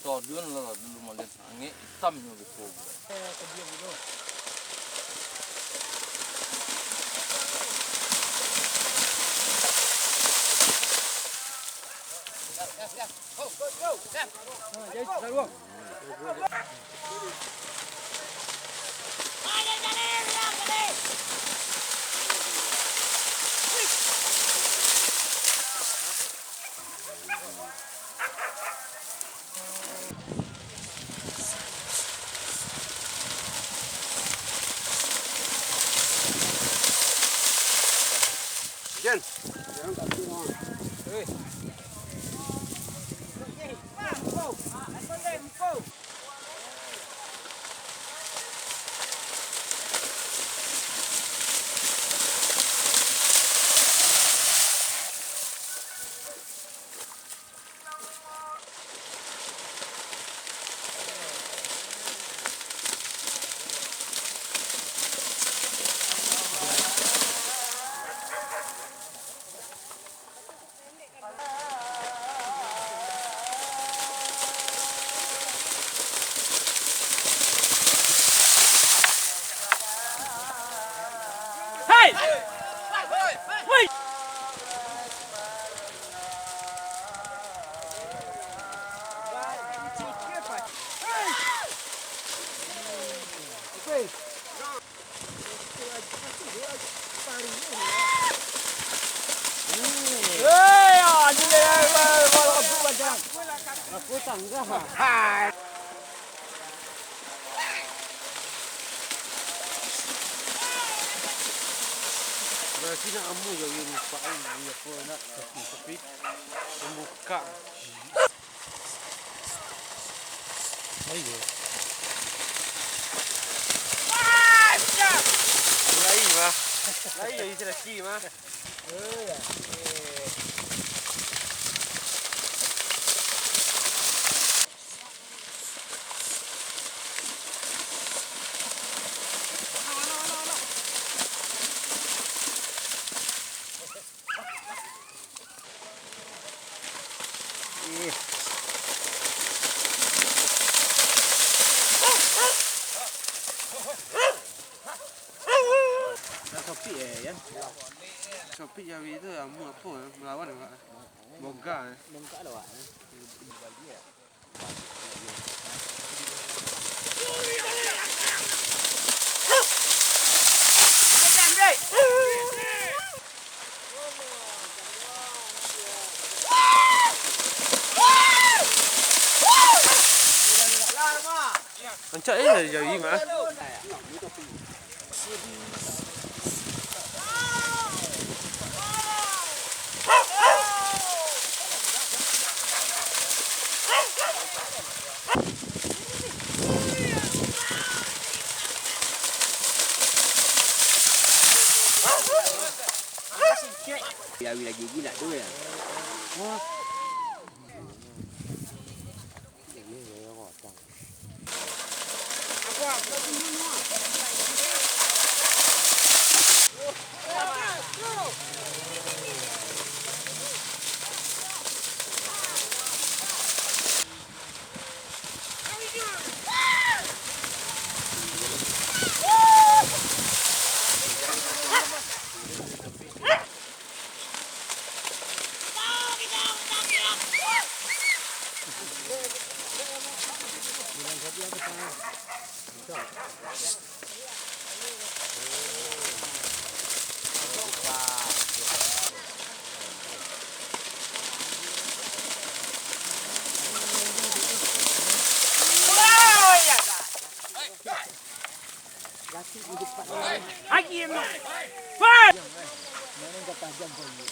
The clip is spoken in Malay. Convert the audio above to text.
Stadion lah dulu melihat angin hitamnya gitu. Kediam dulu. Jadi dah luang. Jen, jangan tak tengok. Aku tangga. Hai. Berarti nak amu jadi lupa ini apa nak tapi membuka. Ayo. Lagi mah. Lagi jadi selesai mah. Ya. Sopi kan? Sopi Jawi itu amu apa melawan enggak? Boga. Boga lah wak. Ancak je Jawi mah. Jawi lagi gila tu ya. Wah. Hakim. Fire! Mana kata jam pagi.